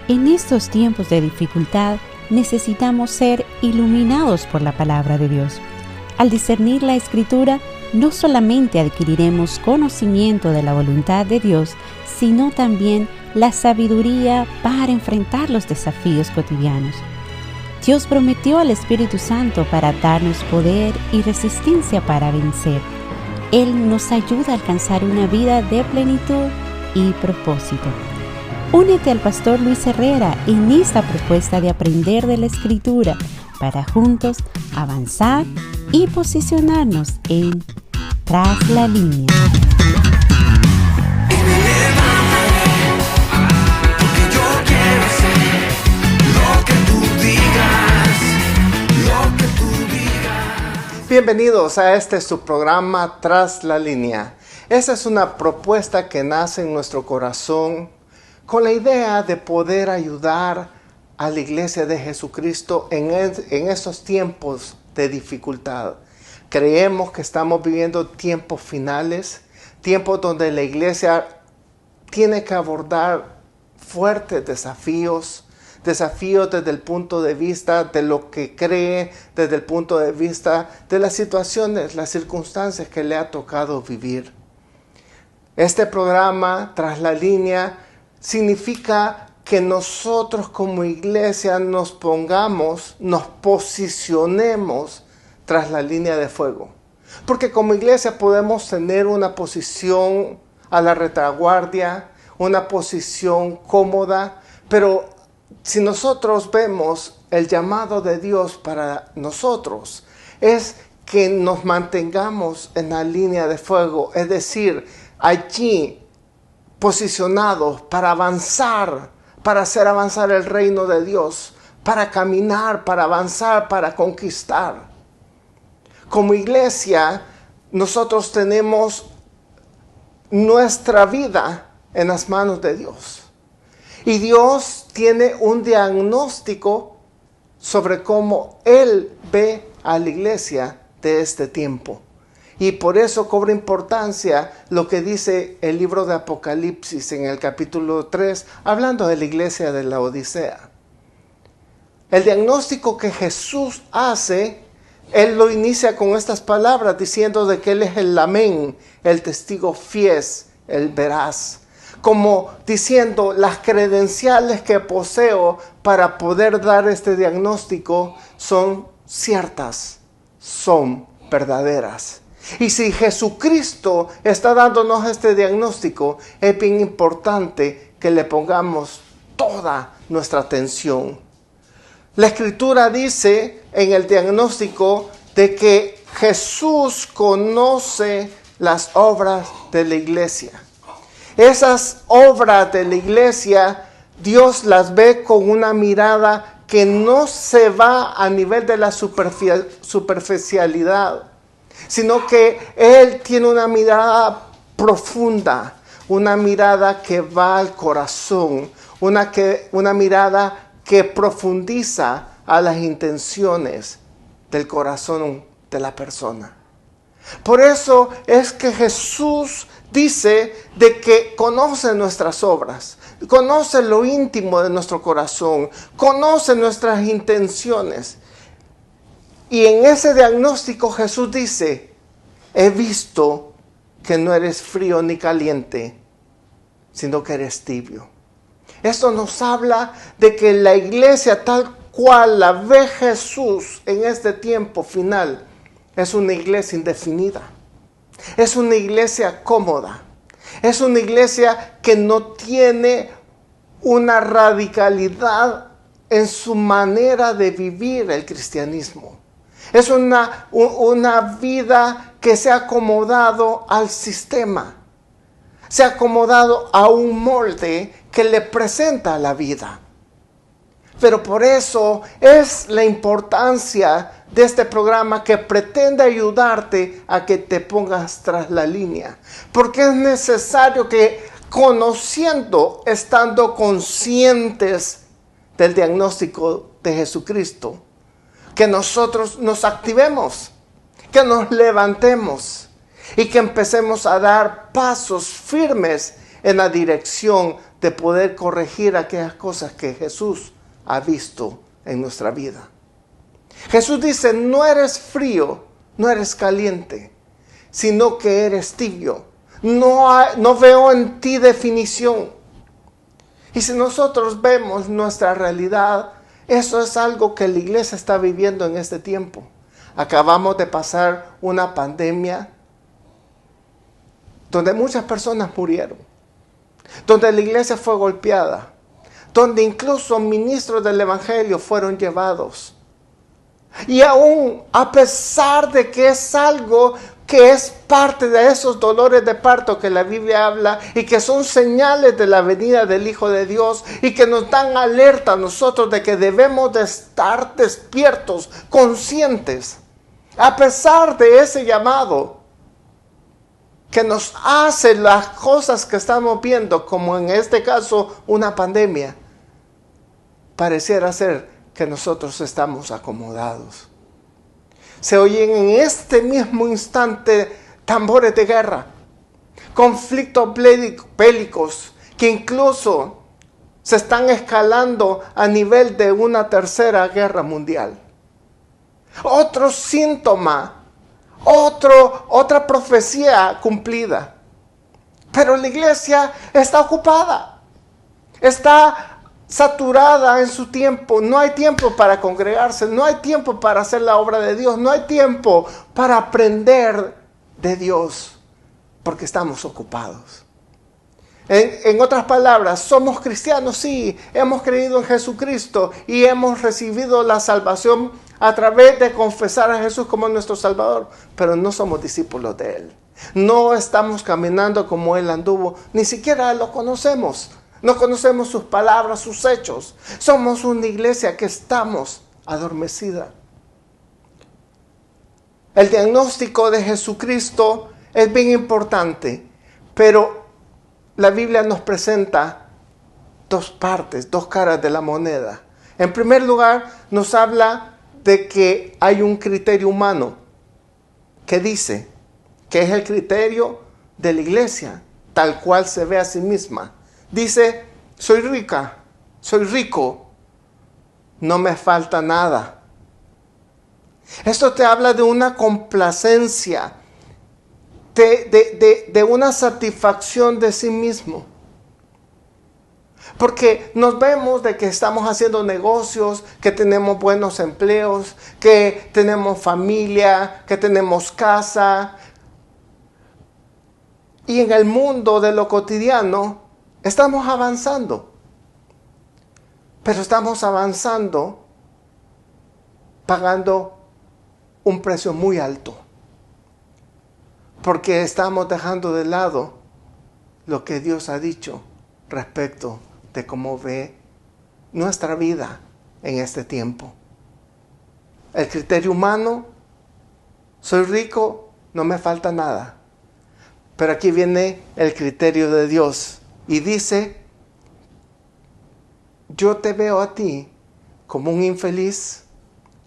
En estos tiempos de dificultad, necesitamos ser iluminados por la palabra de Dios. Al discernir la Escritura, no solamente adquiriremos conocimiento de la voluntad de Dios, sino también la sabiduría para enfrentar los desafíos cotidianos. Dios prometió al Espíritu Santo para darnos poder y resistencia para vencer. Él nos ayuda a alcanzar una vida de plenitud y propósito. Únete al Pastor Luis Herrera en esta propuesta de aprender de la Escritura para juntos avanzar y posicionarnos en Tras la Línea. Bienvenidos a este su programa Tras la Línea. Esa es una propuesta que nace en nuestro corazón con la idea de poder ayudar a la Iglesia de Jesucristo en estos tiempos de dificultad. Creemos que estamos viviendo tiempos finales, tiempos donde la Iglesia tiene que abordar fuertes desafíos desde el punto de vista de lo que cree, desde el punto de vista de las situaciones, las circunstancias que le ha tocado vivir. Este programa, Tras la Línea, significa que nosotros como iglesia nos posicionemos tras la línea de fuego. Porque como iglesia podemos tener una posición a la retaguardia, una posición cómoda, pero si nosotros vemos el llamado de Dios para nosotros, es que nos mantengamos en la línea de fuego, es decir, allí posicionados para avanzar, para hacer avanzar el reino de Dios, para caminar, para avanzar, para conquistar. Como iglesia, nosotros tenemos nuestra vida en las manos de Dios. Y Dios tiene un diagnóstico sobre cómo Él ve a la iglesia de este tiempo. Y por eso cobra importancia lo que dice el libro de Apocalipsis en el capítulo 3, hablando de la iglesia de la Odisea. El diagnóstico que Jesús hace, Él lo inicia con estas palabras, diciendo de que Él es el amén, el testigo fiel, el veraz. Como diciendo, las credenciales que poseo para poder dar este diagnóstico son ciertas, son verdaderas. Y si Jesucristo está dándonos este diagnóstico, es bien importante que le pongamos toda nuestra atención. La Escritura dice en el diagnóstico de que Jesús conoce las obras de la iglesia. Esas obras de la iglesia, Dios las ve con una mirada que no se va a nivel de la superficialidad, sino que Él tiene una mirada profunda, una mirada que va al corazón, una mirada que profundiza a las intenciones del corazón de la persona. Por eso es que Jesús dice de que conoce nuestras obras, conoce lo íntimo de nuestro corazón, conoce nuestras intenciones. Y en ese diagnóstico Jesús dice, he visto que no eres frío ni caliente, sino que eres tibio. Esto nos habla de que la iglesia tal cual la ve Jesús en este tiempo final, es una iglesia indefinida. Es una iglesia cómoda. Es una iglesia que no tiene una radicalidad en su manera de vivir el cristianismo. Es una vida que se ha acomodado al sistema. Se ha acomodado a un molde que le presenta la vida. Pero por eso es la importancia de este programa que pretende ayudarte a que te pongas tras la línea. Porque es necesario que estando conscientes del diagnóstico de Jesucristo, que nosotros nos activemos, que nos levantemos y que empecemos a dar pasos firmes en la dirección de poder corregir aquellas cosas que Jesús ha visto en nuestra vida. Jesús dice, no eres frío, no eres caliente, sino que eres tibio. No veo en ti definición. Y si nosotros vemos nuestra realidad, eso es algo que la iglesia está viviendo en este tiempo. Acabamos de pasar una pandemia donde muchas personas murieron, donde la iglesia fue golpeada, donde incluso ministros del evangelio fueron llevados. Y aún a pesar de que es algo que es parte de esos dolores de parto que la Biblia habla y que son señales de la venida del Hijo de Dios y que nos dan alerta a nosotros de que debemos de estar despiertos, conscientes, a pesar de ese llamado que nos hace las cosas que estamos viendo, como en este caso una pandemia, pareciera ser que nosotros estamos acomodados. Se oyen en este mismo instante tambores de guerra, conflictos bélicos que incluso se están escalando a nivel de una tercera guerra mundial. Otro síntoma, otra profecía cumplida. Pero la iglesia está ocupada, está saturada en su tiempo. No hay tiempo para congregarse, no hay tiempo para hacer la obra de Dios, no hay tiempo para aprender de Dios, porque estamos ocupados. En otras palabras, somos cristianos, sí, hemos creído en Jesucristo y hemos recibido la salvación a través de confesar a Jesús como nuestro Salvador, pero no somos discípulos de Él. No estamos caminando como Él anduvo, ni siquiera lo conocemos. No conocemos sus palabras, sus hechos. Somos una iglesia que estamos adormecida. El diagnóstico de Jesucristo es bien importante, pero la Biblia nos presenta dos partes, dos caras de la moneda. En primer lugar, nos habla de que hay un criterio humano que dice que es el criterio de la iglesia, tal cual se ve a sí misma. Dice, soy rica, soy rico, no me falta nada. Esto te habla de una complacencia, de una satisfacción de sí mismo. Porque nos vemos de que estamos haciendo negocios, que tenemos buenos empleos, que tenemos familia, que tenemos casa. Y en el mundo de lo cotidiano estamos avanzando. Pero estamos avanzando pagando un precio muy alto. Porque estamos dejando de lado lo que Dios ha dicho respecto de cómo ve nuestra vida en este tiempo. El criterio humano, soy rico, no me falta nada. Pero aquí viene el criterio de Dios y dice, yo te veo a ti como un infeliz,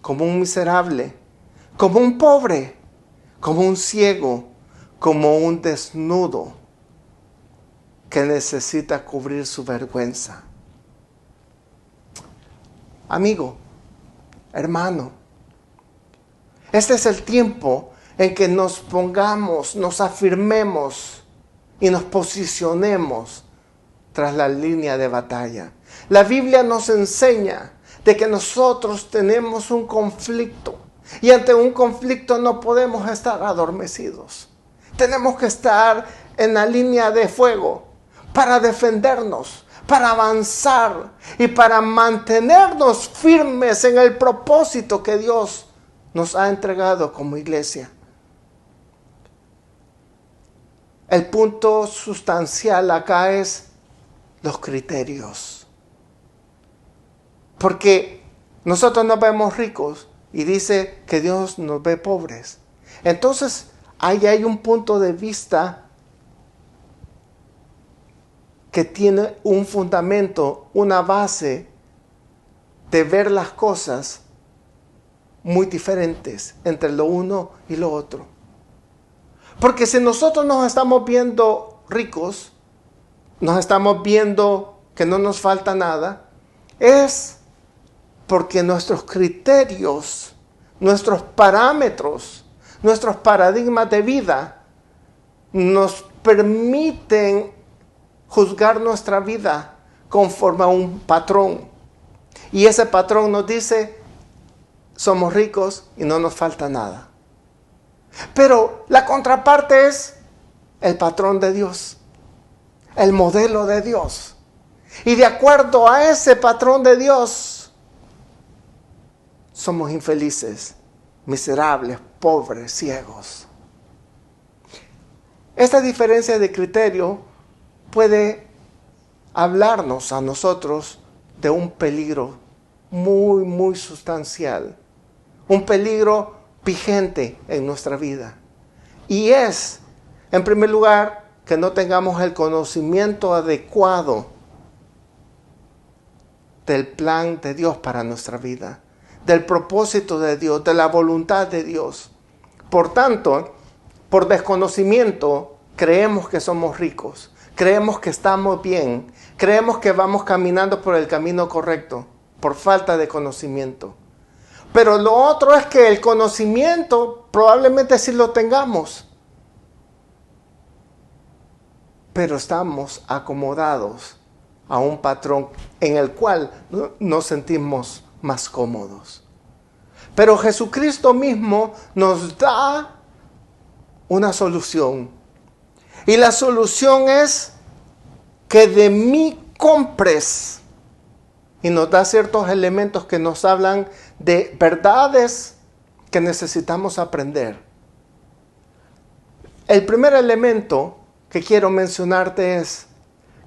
como un miserable, como un pobre, como un ciego, como un desnudo que necesita cubrir su vergüenza. Amigo, hermano, este es el tiempo en que nos pongamos, nos afirmemos y nos posicionemos tras la línea de batalla. La Biblia nos enseña de que nosotros tenemos un conflicto y ante un conflicto no podemos estar adormecidos. Tenemos que estar en la línea de fuego para defendernos, para avanzar y para mantenernos firmes en el propósito que Dios nos ha entregado como iglesia. El punto sustancial acá es los criterios. Porque nosotros nos vemos ricos y dice que Dios nos ve pobres. Entonces, ahí hay un punto de vista que tiene un fundamento, una base de ver las cosas muy diferentes entre lo uno y lo otro. Porque si nosotros nos estamos viendo ricos, nos estamos viendo que no nos falta nada, es porque nuestros criterios, nuestros parámetros, nuestros paradigmas de vida nos permiten juzgar nuestra vida conforme a un patrón. Y ese patrón nos dice, somos ricos y no nos falta nada. Pero la contraparte es el patrón de Dios, el modelo de Dios. Y de acuerdo a ese patrón de Dios, somos infelices, miserables, pobres, ciegos. Esta diferencia de criterio puede hablarnos a nosotros de un peligro muy, muy sustancial. Un peligro vigente en nuestra vida. Y es, en primer lugar, que no tengamos el conocimiento adecuado del plan de Dios para nuestra vida, del propósito de Dios, de la voluntad de Dios. Por tanto, por desconocimiento, creemos que somos ricos, creemos que estamos bien, creemos que vamos caminando por el camino correcto, por falta de conocimiento. Pero lo otro es que el conocimiento probablemente sí lo tengamos, pero estamos acomodados a un patrón en el cual nos sentimos más cómodos. Pero Jesucristo mismo nos da una solución. Y la solución es que de mí compres. Y nos da ciertos elementos que nos hablan de verdades que necesitamos aprender. El primer elemento que quiero mencionarte es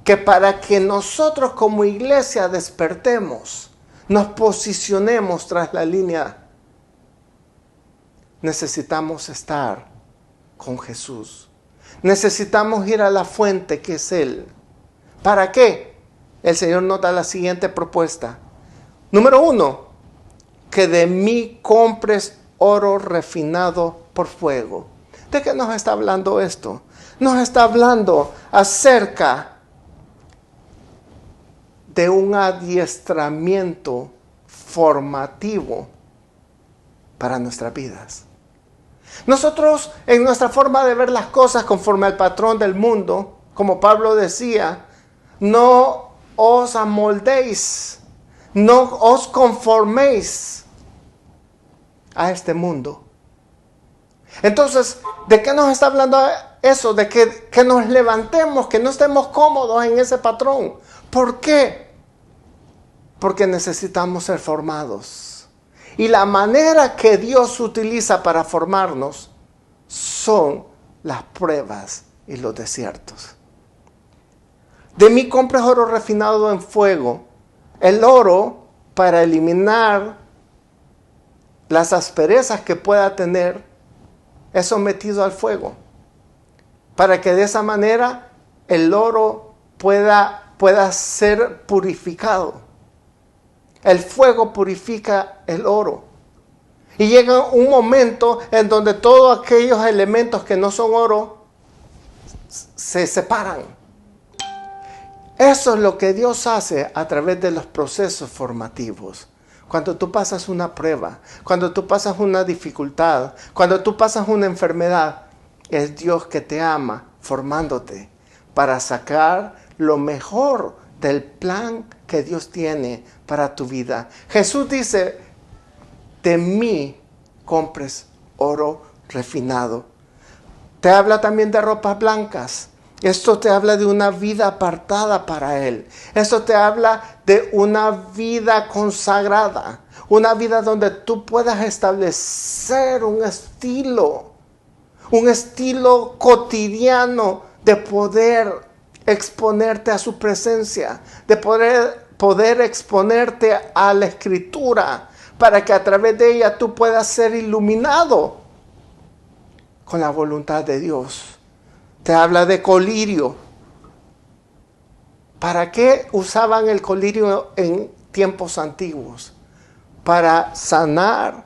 que para que nosotros como iglesia despertemos, nos posicionemos tras la línea, necesitamos estar con Jesús. Necesitamos ir a la fuente que es Él. ¿Para qué? El Señor nos da la siguiente propuesta. Número 1, que de mí compres oro refinado por fuego. ¿De qué nos está hablando esto? Nos está hablando acerca de un adiestramiento formativo para nuestras vidas. Nosotros, en nuestra forma de ver las cosas conforme al patrón del mundo, como Pablo decía, no os amoldéis, no os conforméis a este mundo. Entonces, ¿de qué nos está hablando eso? De que nos levantemos, que no estemos cómodos en ese patrón. ¿Por qué? Porque necesitamos ser formados. Y la manera que Dios utiliza para formarnos son las pruebas y los desiertos. De mí compres oro refinado en fuego. El oro, para eliminar las asperezas que pueda tener, es sometido al fuego. Para que de esa manera el oro pueda ser purificado. El fuego purifica el oro. Y llega un momento en donde todos aquellos elementos que no son oro se separan. Eso es lo que Dios hace a través de los procesos formativos. Cuando tú pasas una prueba, cuando tú pasas una dificultad, cuando tú pasas una enfermedad, es Dios que te ama formándote para sacar lo mejor del plan que Dios tiene para tu vida. Jesús dice, de mí compres oro refinado. Te habla también de ropas blancas. Esto te habla de una vida apartada para Él. Esto te habla de una vida consagrada. Una vida donde tú puedas establecer un estilo cotidiano de poder exponerte a su presencia, de poder exponerte a la Escritura, para que a través de ella tú puedas ser iluminado con la voluntad de Dios. Te habla de colirio. ¿Para qué usaban el colirio en tiempos antiguos? Para sanar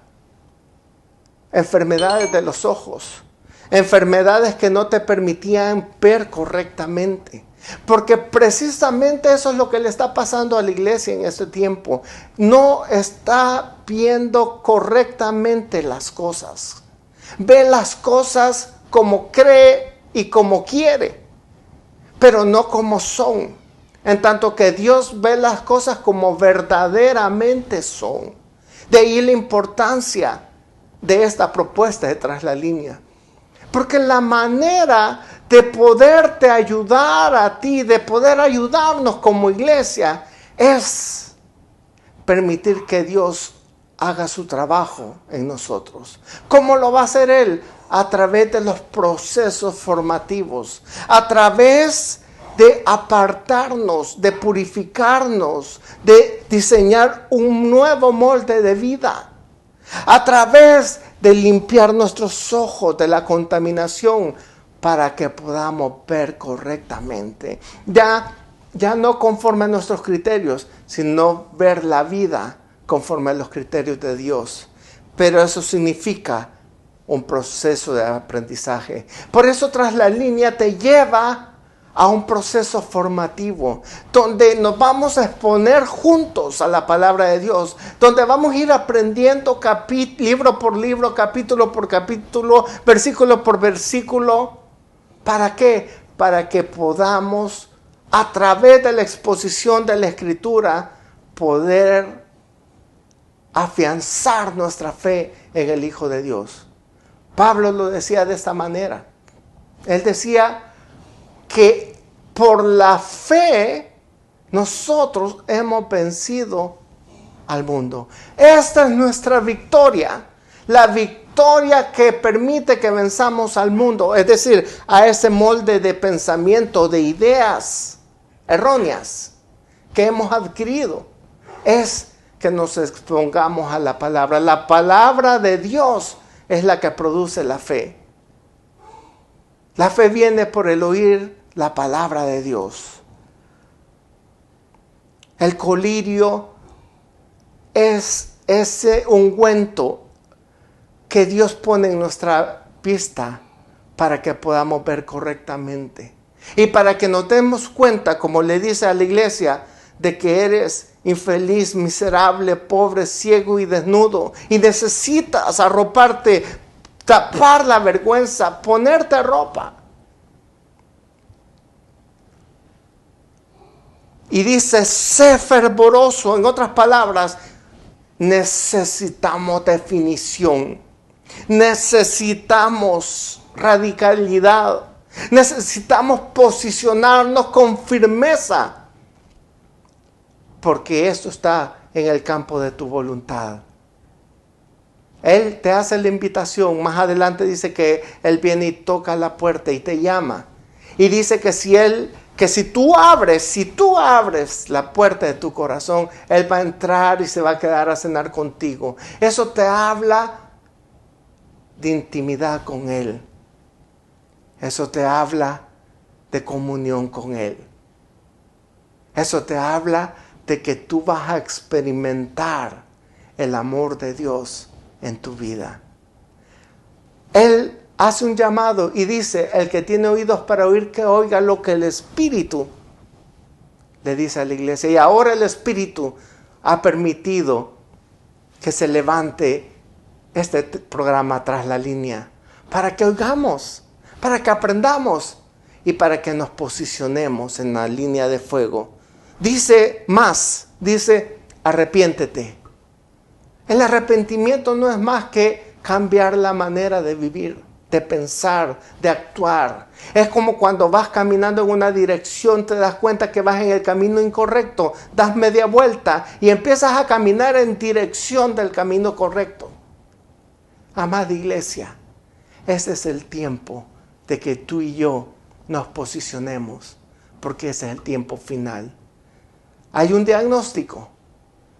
enfermedades de los ojos, enfermedades que no te permitían ver correctamente. Porque precisamente eso es lo que le está pasando a la iglesia en este tiempo. No está viendo correctamente las cosas. Ve las cosas como cree y como quiere, pero no como son. En tanto que Dios ve las cosas como verdaderamente son. De ahí la importancia de esta propuesta de Tras la Línea. Porque la manera de poderte ayudar a ti, de poder ayudarnos como iglesia, es permitir que Dios haga su trabajo en nosotros. ¿Cómo lo va a hacer Él? A través de los procesos formativos, a través de apartarnos, de purificarnos, de diseñar un nuevo molde de vida, a través de limpiar nuestros ojos de la contaminación para que podamos ver correctamente. Ya no conforme a nuestros criterios, sino ver la vida conforme a los criterios de Dios. Pero eso significa un proceso de aprendizaje. Por eso Tras la Línea te lleva a un proceso formativo, donde nos vamos a exponer juntos a la palabra de Dios, donde vamos a ir aprendiendo libro por libro, capítulo por capítulo, versículo por versículo. ¿Para qué? Para que podamos, a través de la exposición de la Escritura, poder afianzar nuestra fe en el Hijo de Dios. Pablo lo decía de esta manera. Él decía que por la fe nosotros hemos vencido al mundo. Esta es nuestra victoria, la victoria que permite que venzamos al mundo, es decir, a ese molde de pensamiento, de ideas erróneas que hemos adquirido. Es que nos expongamos a la palabra. La palabra de Dios es la que produce la fe. La fe viene por el oír la palabra de Dios. El colirio es ese ungüento que Dios pone en nuestra vista para que podamos ver correctamente. Y para que nos demos cuenta, como le dice a la iglesia, de que eres infeliz, miserable, pobre, ciego y desnudo. Y necesitas arroparte, tapar la vergüenza, ponerte ropa. Y dice, sé fervoroso. En otras palabras, necesitamos definición. Necesitamos radicalidad. Necesitamos posicionarnos con firmeza. Porque esto está en el campo de tu voluntad. Él te hace la invitación. Más adelante dice que Él viene y toca la puerta y te llama. Y dice que si tú abres la puerta de tu corazón, Él va a entrar y se va a quedar a cenar contigo. Eso te habla de intimidad con Él. Eso te habla de comunión con Él. Eso te habla de que tú vas a experimentar el amor de Dios en tu vida. Él hace un llamado y dice, el que tiene oídos para oír, que oiga lo que el Espíritu le dice a la iglesia. Y ahora el Espíritu ha permitido que se levante este programa Tras la Línea, para que oigamos, para que aprendamos y para que nos posicionemos en la línea de fuego. Dice arrepiéntete. El arrepentimiento no es más que cambiar la manera de vivir, de pensar, de actuar. Es como cuando vas caminando en una dirección, te das cuenta que vas en el camino incorrecto, das media vuelta y empiezas a caminar en dirección del camino correcto. Amada iglesia, ese es el tiempo de que tú y yo nos posicionemos, porque ese es el tiempo final. Hay un diagnóstico.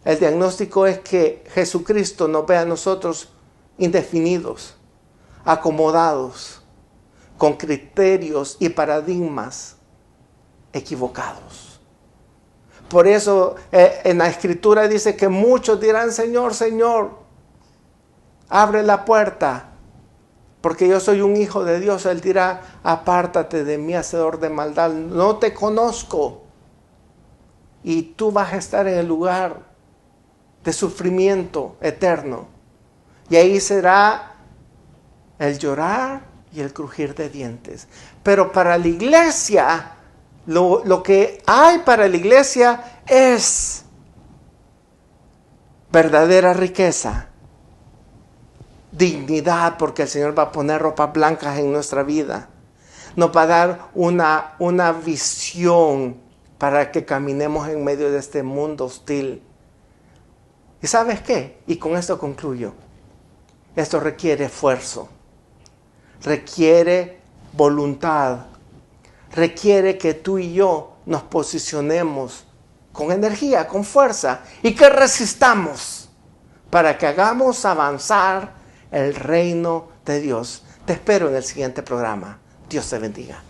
El diagnóstico es que Jesucristo nos ve a nosotros indefinidos, acomodados, con criterios y paradigmas equivocados. Por eso en la Escritura dice que muchos dirán, Señor, Señor, abre la puerta porque yo soy un hijo de Dios. Él dirá, apártate de mí, hacedor de maldad, no te conozco. Y tú vas a estar en el lugar de sufrimiento eterno. Y ahí será el llorar y el crujir de dientes. Pero para la iglesia, lo que hay para la iglesia es verdadera riqueza, dignidad, porque el Señor va a poner ropas blancas en nuestra vida. Nos va a dar una visión para que caminemos en medio de este mundo hostil. ¿Y sabes qué? Y con esto concluyo. Esto requiere esfuerzo, requiere voluntad, requiere que tú y yo nos posicionemos con energía, con fuerza, y que resistamos para que hagamos avanzar el reino de Dios. Te espero en el siguiente programa. Dios te bendiga.